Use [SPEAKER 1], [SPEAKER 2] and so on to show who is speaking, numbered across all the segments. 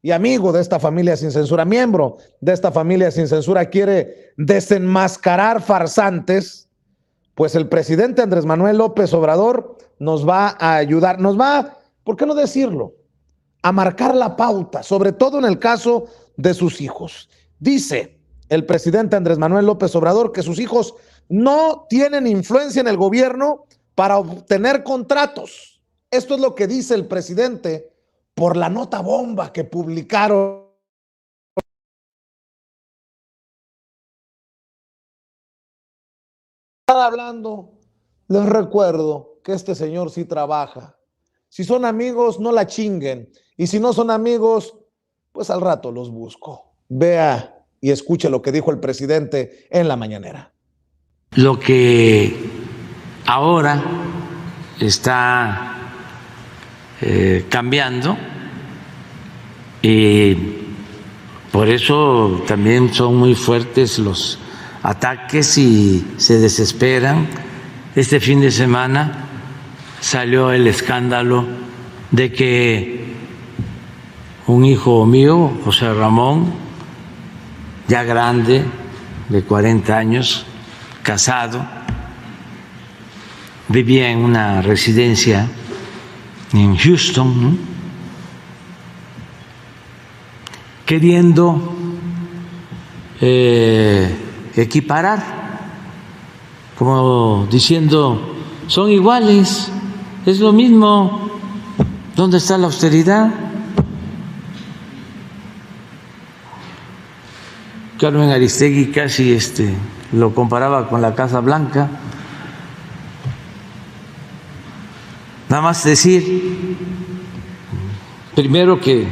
[SPEAKER 1] y amigo de esta familia sin censura, miembro de esta familia sin censura, quiere desenmascarar farsantes, pues el presidente Andrés Manuel López Obrador nos va a ayudar, nos va, ¿por qué no decirlo?, a marcar la pauta, sobre todo en el caso de sus hijos. Dice el presidente Andrés Manuel López Obrador que sus hijos no tienen influencia en el gobierno para obtener contratos. Esto es lo que dice el presidente por la nota bomba que publicaron. Hablando, les recuerdo que este señor sí trabaja. Si son amigos, no la chinguen. Y si no son amigos, pues al rato los busco. Vea y escuche lo que dijo el presidente en la mañanera.
[SPEAKER 2] Lo que ahora está cambiando, y por eso también son muy fuertes los ataques y se desesperan. Este fin de semana salió el escándalo de que un hijo mío, José Ramón, ya grande, de 40 años, casado, vivía en una residencia en Houston, ¿no?, queriendo equiparar, como diciendo, son iguales, es lo mismo, ¿dónde está la austeridad? Carmen Aristegui casi lo comparaba con la Casa Blanca. Nada más decir, primero, que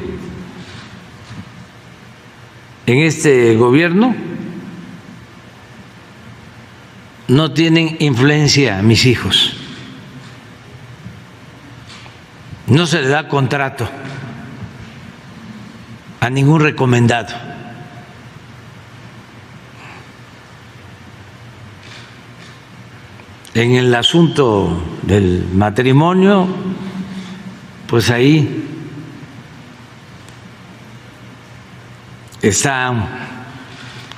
[SPEAKER 2] en este gobierno no tienen influencia mis hijos, no se le da contrato a ningún recomendado. En el asunto del matrimonio, pues ahí está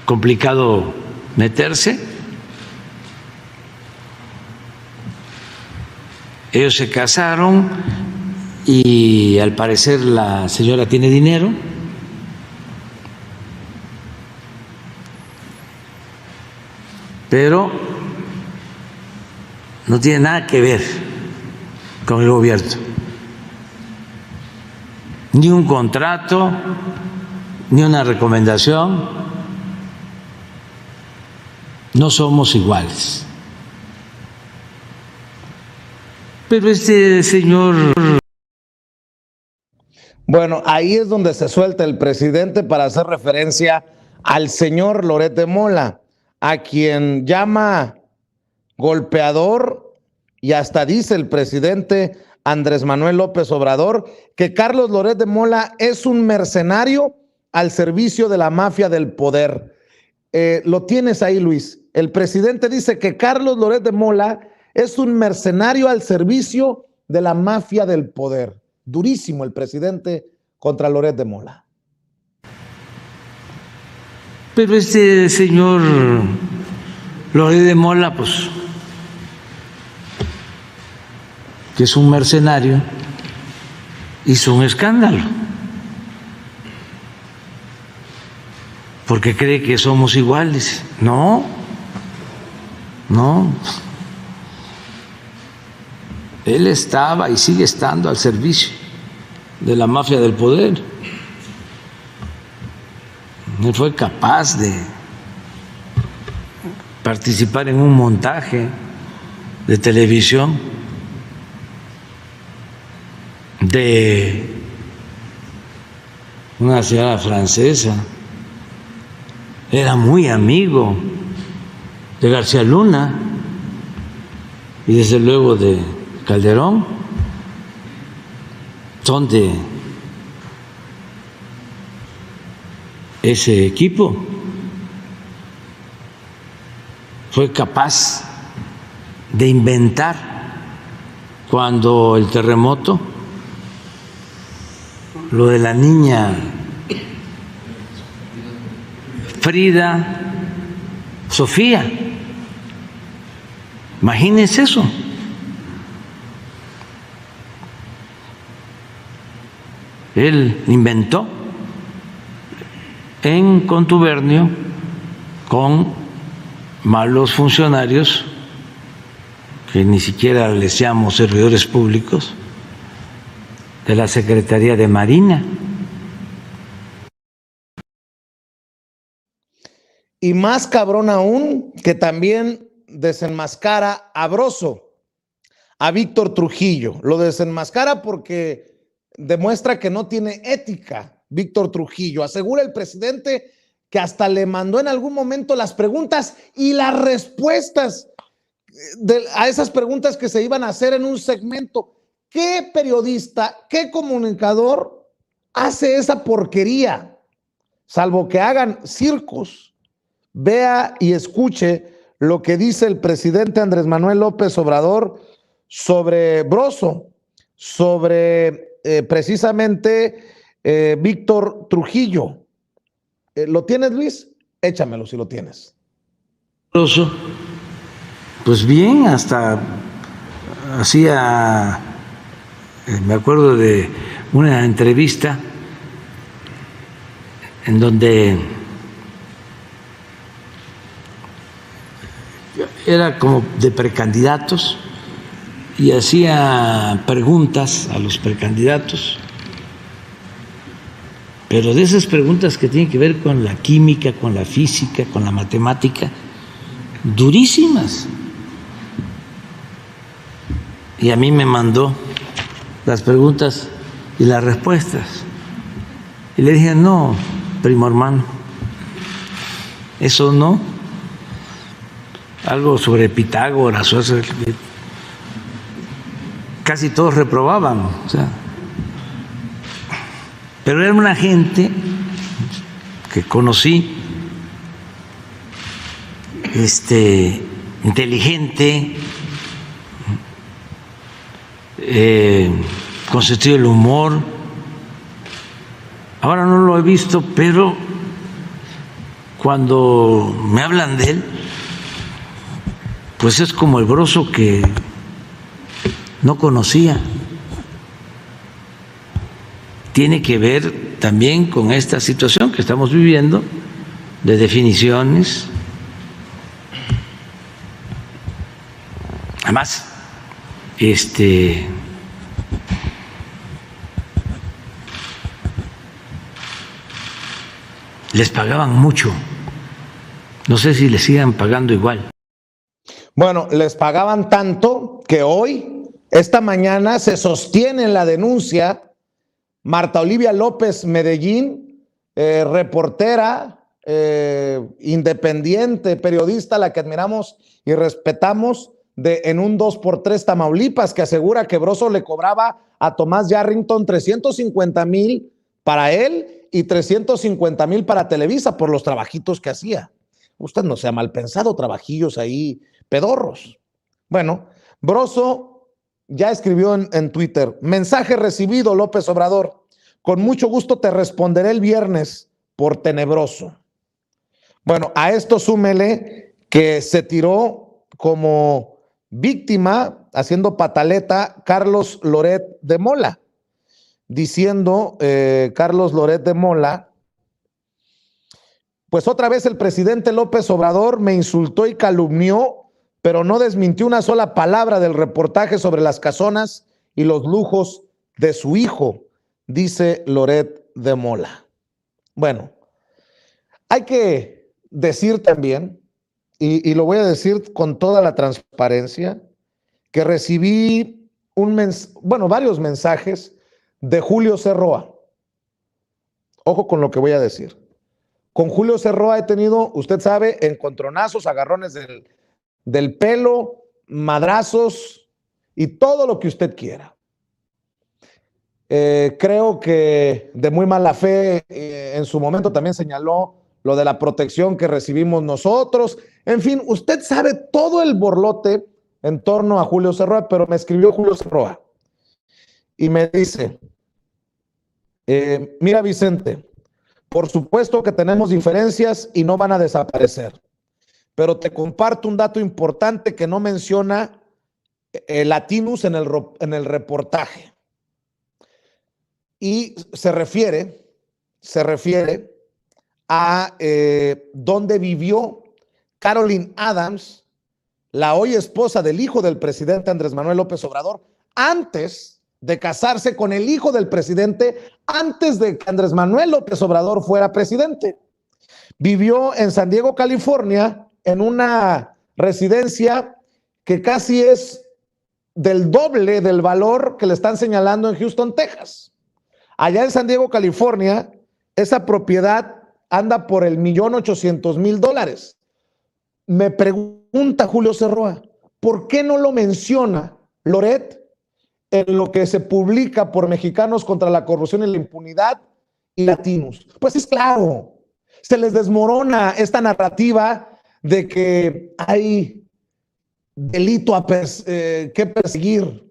[SPEAKER 2] complicado meterse. Ellos se casaron y al parecer la señora tiene dinero. Pero no tiene nada que ver con el gobierno. Ni un contrato, ni una recomendación. No somos iguales. Pero este señor...
[SPEAKER 1] Bueno, ahí es donde se suelta el presidente para hacer referencia al señor Loret de Mola, a quien llama golpeador, y hasta dice el presidente Andrés Manuel López Obrador que Carlos Loret de Mola es un mercenario al servicio de la mafia del poder. Lo tienes ahí, Luis. El presidente dice que Carlos Loret de Mola es un mercenario al servicio de la mafia del poder. Durísimo el presidente contra Loret de Mola.
[SPEAKER 2] Pero este señor Loret de Mola, pues, que es un mercenario, hizo un escándalo porque cree que somos iguales. No, no. Él estaba y sigue estando al servicio de la mafia del poder. Él fue capaz de participar en un montaje de televisión de una señora francesa. Era muy amigo de García Luna y desde luego de Calderón. Son de ese equipo. Fue capaz de inventar, cuando el terremoto, lo de la niña Frida Sofía. Imagínense eso. Él inventó en contubernio con malos funcionarios que ni siquiera les llamo servidores públicos de la Secretaría de Marina.
[SPEAKER 1] Y más cabrón aún, que también desenmascara a Broso, a Víctor Trujillo. Lo desenmascara porque demuestra que no tiene ética Víctor Trujillo. Asegura el presidente que hasta le mandó en algún momento las preguntas y las respuestas a esas preguntas que se iban a hacer en un segmento. ¿Qué periodista, qué comunicador hace esa porquería? Salvo que hagan circos. Vea y escuche lo que dice el presidente Andrés Manuel López Obrador sobre Broso, sobre precisamente Víctor Trujillo. ¿Lo tienes, Luis? Échamelo si lo tienes.
[SPEAKER 2] Broso, pues bien, hasta hacía, me acuerdo de una entrevista en donde era como de precandidatos y hacía preguntas a los precandidatos, pero de esas preguntas que tienen que ver con la química, con la física, con la matemática, durísimas. Y a mí me mandó las preguntas y las respuestas. Y le dije, no, primo hermano, eso no. Algo sobre Pitágoras, o sea, casi todos reprobaban, o sea, pero era una gente que conocí, inteligente, con sentido del humor. Ahora no lo he visto, pero cuando me hablan de él, pues es como el Broso que no conocía. Tiene que ver también con esta situación que estamos viviendo de definiciones. Además, les pagaban mucho. No sé si les sigan pagando igual.
[SPEAKER 1] Bueno, les pagaban tanto que hoy, esta mañana, se sostiene en la denuncia Marta Olivia López Medellín, reportera, independiente, periodista a la que admiramos y respetamos, en un 2x3 Tamaulipas, que asegura que Broso le cobraba a Tomás Yarrington 350,000 para él y 350,000 para Televisa por los trabajitos que hacía. Usted no sea mal pensado, trabajillos ahí pedorros. Bueno, Broso ya escribió en Twitter: mensaje recibido, López Obrador, con mucho gusto te responderé el viernes por tenebroso. Bueno, a esto súmele que se tiró como víctima, haciendo pataleta, Carlos Loret de Mola, diciendo Carlos Loret de Mola, pues otra vez el presidente López Obrador me insultó y calumnió, pero no desmintió una sola palabra del reportaje sobre las casonas y los lujos de su hijo, dice Loret de Mola. Bueno, hay que decir también, y lo voy a decir con toda la transparencia, que recibí varios mensajes de Julio Cerroa. Ojo con lo que voy a decir. Con Julio Cerroa he tenido, usted sabe, encontronazos, agarrones del pelo, madrazos y todo lo que usted quiera. Creo que de muy mala fe, en su momento también señaló lo de la protección que recibimos nosotros. En fin, usted sabe todo el borlote en torno a Julio Cerroa, pero me escribió Julio Cerroa y me dice, mira Vicente, Por supuesto que tenemos diferencias y no van a desaparecer, pero te comparto un dato importante que no menciona Latinus en el reportaje. Y se refiere a dónde vivió Caroline Adams, la hoy esposa del hijo del presidente Andrés Manuel López Obrador, antes de casarse con el hijo del presidente, antes de que Andrés Manuel López Obrador fuera presidente. Vivió en San Diego, California, en una residencia que casi es del doble del valor que le están señalando en Houston, Texas. Allá en San Diego, California, esa propiedad anda por el $1.800.000. Me pregunta Julio Cerroa, ¿por qué no lo menciona Loret en lo que se publica por Mexicanos contra la Corrupción y la Impunidad y Latinos? Pues es claro, se les desmorona esta narrativa de que hay delito que perseguir.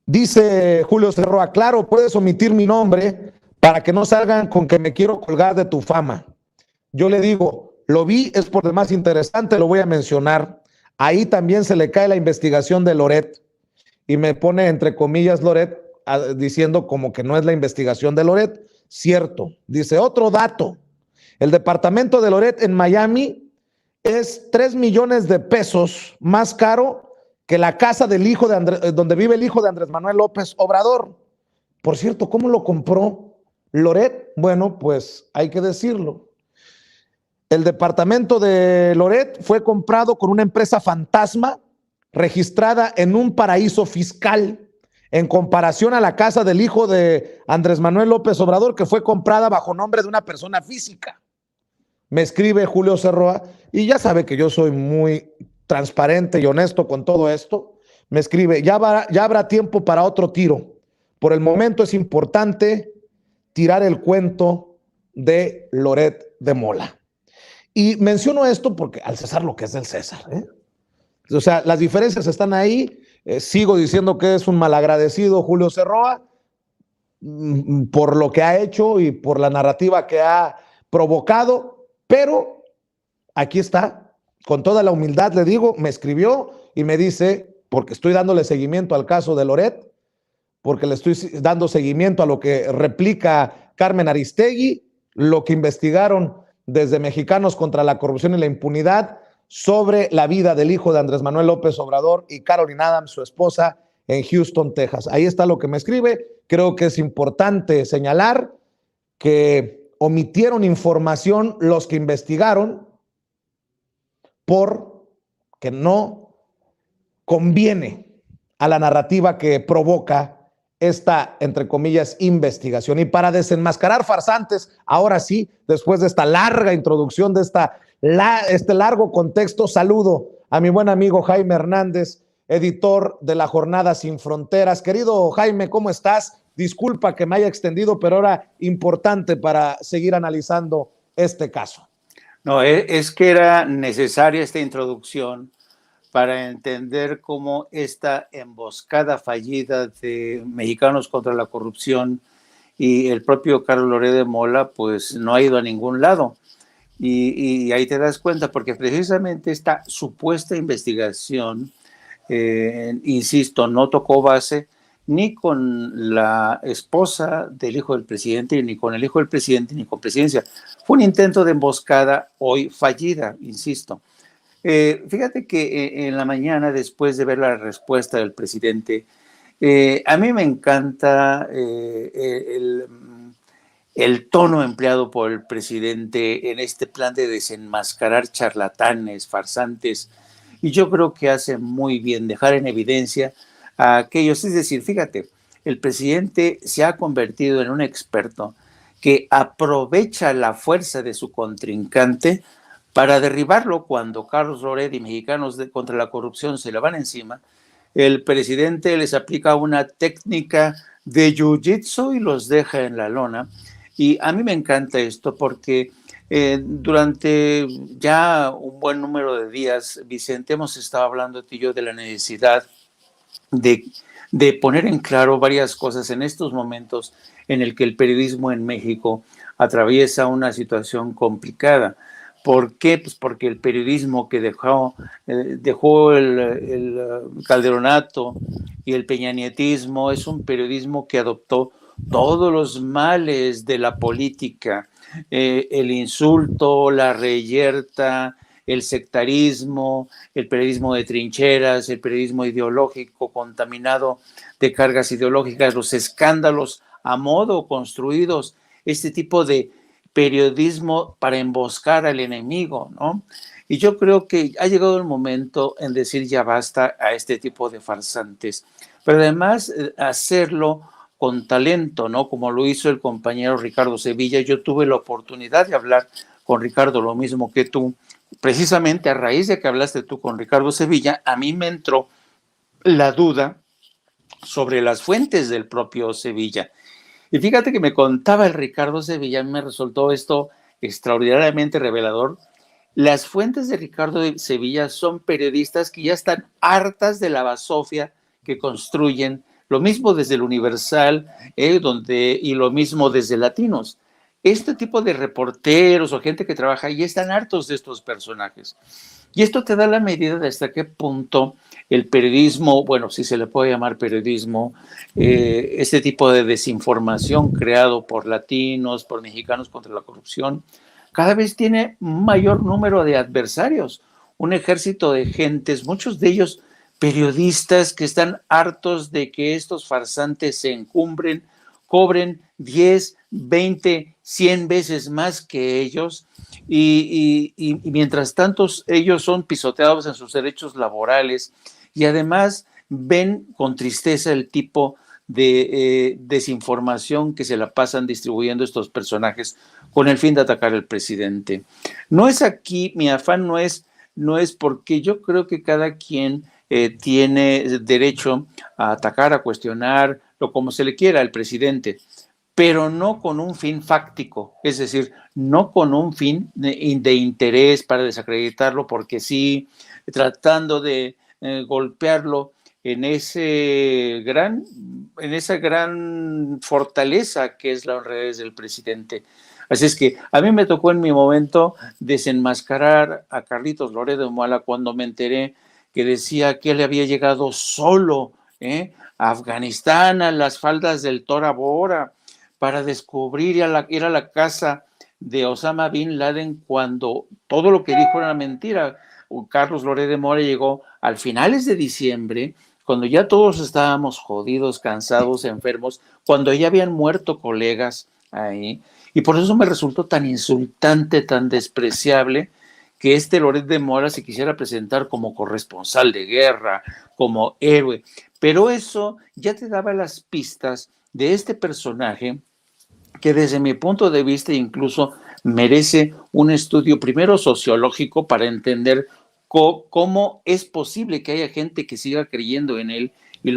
[SPEAKER 1] Dice Julio Cerroa, claro, puedes omitir mi nombre para que no salgan con que me quiero colgar de tu fama. Yo le digo, lo vi, es por demás interesante, lo voy a mencionar. Ahí también se le cae la investigación de Loret y me pone entre comillas Loret diciendo como que no es la investigación de Loret. Cierto. Dice, otro dato, el departamento de Loret en Miami es 3 millones de pesos más caro que la casa del hijo de donde vive el hijo de Andrés Manuel López Obrador. Por cierto, ¿cómo lo compró Loret? Bueno, pues hay que decirlo. El departamento de Loret fue comprado con una empresa fantasma registrada en un paraíso fiscal, en comparación a la casa del hijo de Andrés Manuel López Obrador, que fue comprada bajo nombre de una persona física. Me escribe Julio Cerroa, y ya sabe que yo soy muy transparente y honesto con todo esto. Me escribe, ya habrá tiempo para otro tiro. Por el momento es importante tirar el cuento de Loret de Mola. Y menciono esto porque al César lo que es del César, ¿eh? O sea, las diferencias están ahí. Sigo diciendo que es un malagradecido Julio Cerroa por lo que ha hecho y por la narrativa que ha provocado, pero aquí está, con toda la humildad le digo, me escribió y me dice, porque estoy dándole seguimiento al caso de Loret, porque le estoy dando seguimiento a lo que replica Carmen Aristegui, lo que investigaron desde Mexicanos contra la Corrupción y la Impunidad sobre la vida del hijo de Andrés Manuel López Obrador y Caroline Adams, su esposa, en Houston, Texas. Ahí está lo que me escribe. Creo que es importante señalar que omitieron información los que investigaron porque no conviene a la narrativa que provoca esta, entre comillas, investigación. Y para desenmascarar farsantes, ahora sí, después de esta larga introducción, de este largo contexto, saludo a mi buen amigo Jaime Hernández, editor de La Jornada Sin Fronteras. Querido Jaime, ¿cómo estás? Disculpa que me haya extendido, pero era importante para seguir analizando este caso.
[SPEAKER 3] No, es que era necesaria esta introducción para entender cómo esta emboscada fallida de Mexicanos contra la Corrupción y el propio Carlos Loret de Mola, pues no ha ido a ningún lado. Y ahí te das cuenta, porque precisamente esta supuesta investigación, insisto, no tocó base ni con la esposa del hijo del presidente, ni con el hijo del presidente, ni con presidencia. Fue un intento de emboscada hoy fallida, insisto. Fíjate que en la mañana, después de ver la respuesta del presidente, a mí me encanta el tono empleado por el presidente en este plan de desenmascarar charlatanes, farsantes, y yo creo que hace muy bien dejar en evidencia a aquellos. Es decir, fíjate, el presidente se ha convertido en un experto que aprovecha la fuerza de su contrincante para derribarlo. Cuando Carlos Loret y Mexicanos contra la Corrupción se le van encima, el presidente les aplica una técnica de jiu-jitsu y los deja en la lona. Y a mí me encanta esto porque durante ya un buen número de días, Vicente, hemos estado hablando tú y yo de la necesidad de poner en claro varias cosas en estos momentos en el que el periodismo en México atraviesa una situación complicada. ¿Por qué? Pues porque el periodismo que dejó el calderonato y el peñanietismo es un periodismo que adoptó todos los males de la política, el insulto, la reyerta, el sectarismo, el periodismo de trincheras, el periodismo ideológico contaminado de cargas ideológicas, los escándalos a modo construidos, este tipo de periodismo para emboscar al enemigo, ¿no? Y yo creo que ha llegado el momento en decir ya basta a este tipo de farsantes, pero además hacerlo con talento, ¿no? Como lo hizo el compañero Ricardo Sevilla. Yo tuve la oportunidad de hablar con Ricardo, lo mismo que tú, precisamente a raíz de que hablaste tú con Ricardo Sevilla, a mí me entró la duda sobre las fuentes del propio Sevilla. Y fíjate que me contaba el Ricardo Sevilla, me resultó esto extraordinariamente revelador. Las fuentes de Ricardo Sevilla son periodistas que ya están hartas de la basofia que construyen, lo mismo desde el Universal, y lo mismo desde Latinos. Este tipo de reporteros o gente que trabaja ya están hartos de estos personajes. Y esto te da la medida de hasta qué punto el periodismo, bueno, si se le puede llamar periodismo, este tipo de desinformación creado por latinos, por mexicanos contra la corrupción, cada vez tiene un mayor número de adversarios, un ejército de gentes, muchos de ellos periodistas que están hartos de que estos farsantes se encumbren, cobren 10, 20, 100 veces más que ellos y mientras tanto ellos son pisoteados en sus derechos laborales y además ven con tristeza el tipo de desinformación que se la pasan distribuyendo estos personajes con el fin de atacar al presidente. No es aquí, mi afán no es porque yo creo que cada quien tiene derecho a atacar, a cuestionar, lo como se le quiera al presidente, pero no con un fin fáctico, es decir, no con un fin de interés para desacreditarlo, porque sí, tratando de golpearlo en esa gran fortaleza que es la honradez del presidente. Así es que a mí me tocó en mi momento desenmascarar a Carlitos Loret de Mola cuando me enteré que decía que él había llegado solo a Afganistán, a las faldas del Tora Bora, para descubrir ir a la casa de Osama Bin Laden cuando todo lo que dijo era mentira. Carlos Loret de Mola llegó al finales de diciembre, cuando ya todos estábamos jodidos, cansados, enfermos, cuando ya habían muerto colegas ahí, y por eso me resultó tan insultante, tan despreciable, que este Loret de Mola se quisiera presentar como corresponsal de guerra, como héroe, pero eso ya te daba las pistas de este personaje que desde mi punto de vista incluso merece un estudio primero sociológico para entender cómo es posible que haya gente que siga creyendo en él y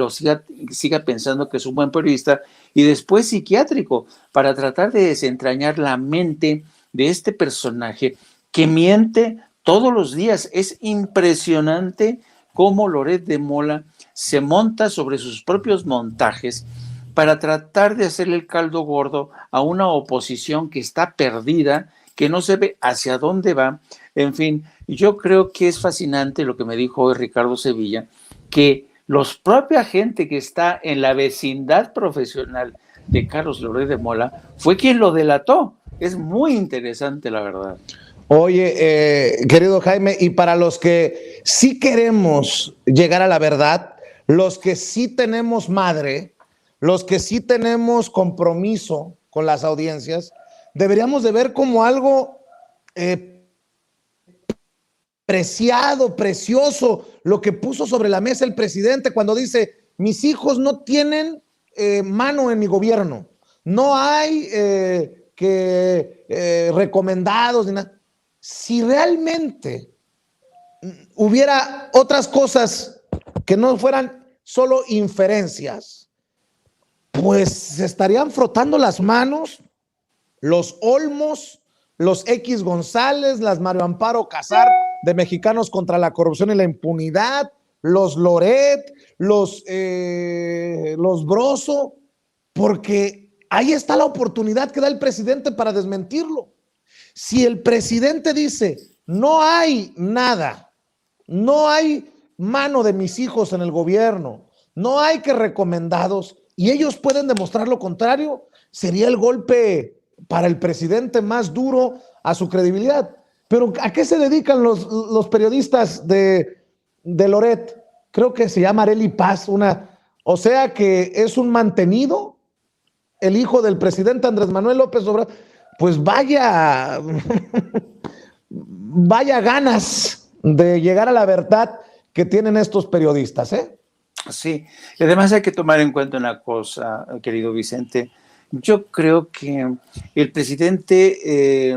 [SPEAKER 3] siga pensando que es un buen periodista, y después psiquiátrico para tratar de desentrañar la mente de este personaje que miente todos los días. Es impresionante cómo Loret de Mola se monta sobre sus propios montajes para tratar de hacerle el caldo gordo a una oposición que está perdida, que no se ve hacia dónde va. En fin, yo creo que es fascinante lo que me dijo hoy Ricardo Sevilla, que los propia gente que está en la vecindad profesional de Carlos Loret de Mola fue quien lo delató. Es muy interesante, la verdad.
[SPEAKER 1] Oye, querido Jaime, y para los que sí queremos llegar a la verdad, los que sí tenemos madre, los que sí tenemos compromiso con las audiencias, deberíamos de ver como algo preciado, precioso, lo que puso sobre la mesa el presidente cuando dice: mis hijos no tienen mano en mi gobierno, no hay recomendados ni nada. Si realmente hubiera otras cosas que no fueran solo inferencias, pues se estarían frotando las manos los Olmos, los X González, las Mario Amparo Casar de Mexicanos contra la Corrupción y la Impunidad, los Loret, los Broso, porque ahí está la oportunidad que da el presidente para desmentirlo. Si el presidente dice, no hay nada, no hay mano de mis hijos en el gobierno, no hay que recomendados, y ellos pueden demostrar lo contrario, sería el golpe para el presidente más duro a su credibilidad. Pero ¿a qué se dedican los periodistas de Loret? Creo que se llama Arely Paz, o sea que es un mantenido, el hijo del presidente Andrés Manuel López Obrador. Pues vaya ganas de llegar a la verdad que tienen estos periodistas, ¿eh?
[SPEAKER 3] Sí, y además hay que tomar en cuenta una cosa, querido Vicente. Yo creo que el presidente,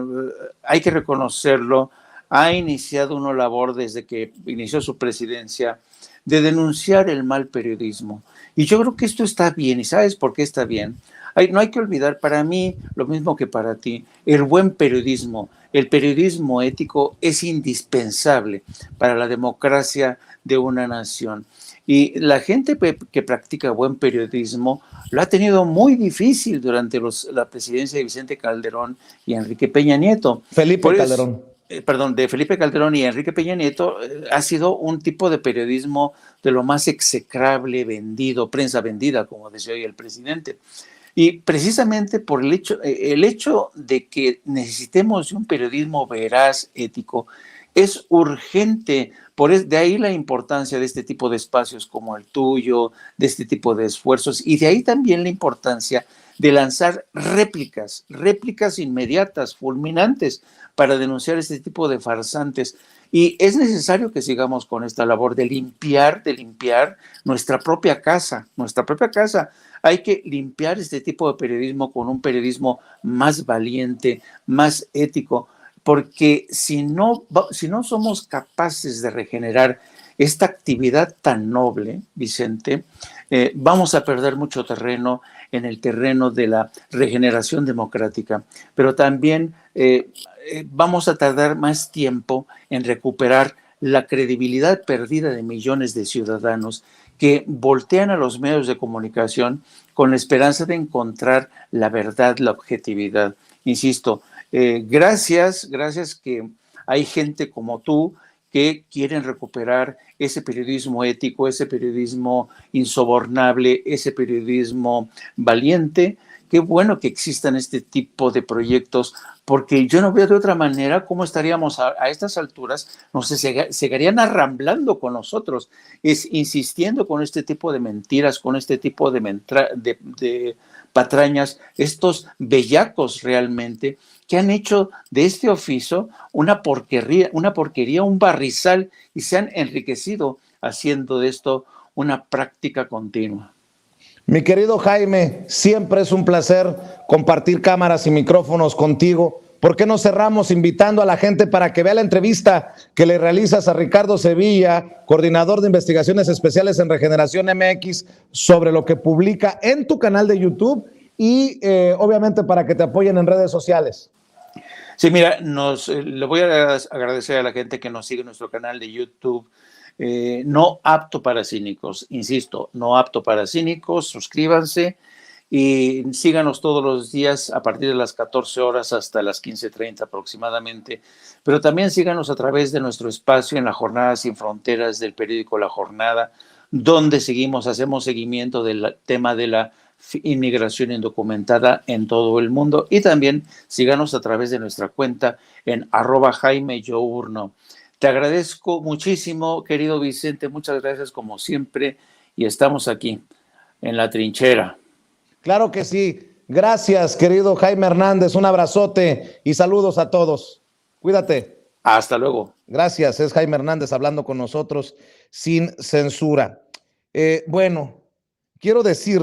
[SPEAKER 3] hay que reconocerlo, ha iniciado una labor desde que inició su presidencia de denunciar el mal periodismo. Y yo creo que esto está bien. ¿Y sabes por qué está bien? No hay que olvidar, para mí, lo mismo que para ti, el buen periodismo, el periodismo ético es indispensable para la democracia de una nación. Y la gente que practica buen periodismo lo ha tenido muy difícil durante la presidencia de Vicente Calderón y Enrique Peña Nieto.
[SPEAKER 1] Felipe Calderón.
[SPEAKER 3] De Felipe Calderón y Enrique Peña Nieto, ha sido un tipo de periodismo de lo más execrable, vendido, prensa vendida, como decía hoy el presidente. Y precisamente por el hecho de que necesitemos de un periodismo veraz, ético, es urgente. De ahí la importancia de este tipo de espacios como el tuyo, de este tipo de esfuerzos, y de ahí también la importancia de lanzar réplicas inmediatas, fulminantes, para denunciar este tipo de farsantes. Y es necesario que sigamos con esta labor de limpiar nuestra propia casa. Hay que limpiar este tipo de periodismo con un periodismo más valiente, más ético, porque si no somos capaces de regenerar esta actividad tan noble, Vicente, vamos a perder mucho terreno en el terreno de la regeneración democrática, pero también vamos a tardar más tiempo en recuperar la credibilidad perdida de millones de ciudadanos que voltean a los medios de comunicación con la esperanza de encontrar la verdad, la objetividad. Insisto, gracias que hay gente como tú que quieren recuperar ese periodismo ético, ese periodismo insobornable, ese periodismo valiente. Qué bueno que existan este tipo de proyectos, porque yo no veo de otra manera cómo estaríamos a estas alturas, no sé, seguirían arramblando con nosotros, insistiendo con este tipo de mentiras, con este tipo de patrañas, estos bellacos realmente, que han hecho de este oficio una porquería, un barrizal, y se han enriquecido haciendo de esto una práctica continua.
[SPEAKER 1] Mi querido Jaime, siempre es un placer compartir cámaras y micrófonos contigo. ¿Por qué no cerramos invitando a la gente para que vea la entrevista que le realizas a Ricardo Sevilla, coordinador de investigaciones especiales en Regeneración MX, sobre lo que publica en tu canal de YouTube y obviamente para que te apoyen en redes sociales?
[SPEAKER 3] Sí, mira, le voy a agradecer a la gente que nos sigue en nuestro canal de YouTube. No apto para cínicos, insisto, no apto para cínicos. Suscríbanse y síganos todos los días a partir de las 14 horas hasta las 15:30 aproximadamente, pero también síganos a través de nuestro espacio en la Jornada Sin Fronteras del periódico La Jornada, donde hacemos seguimiento del tema de la inmigración indocumentada en todo el mundo, y también síganos a través de nuestra cuenta en @JaimeYourno. Te agradezco muchísimo, querido Vicente, muchas gracias como siempre, y estamos aquí en la trinchera.
[SPEAKER 1] Claro que sí. Gracias, querido Jaime Hernández. Un abrazote y saludos a todos. Cuídate.
[SPEAKER 3] Hasta luego.
[SPEAKER 1] Gracias. Es Jaime Hernández hablando con nosotros sin censura. Bueno, quiero decir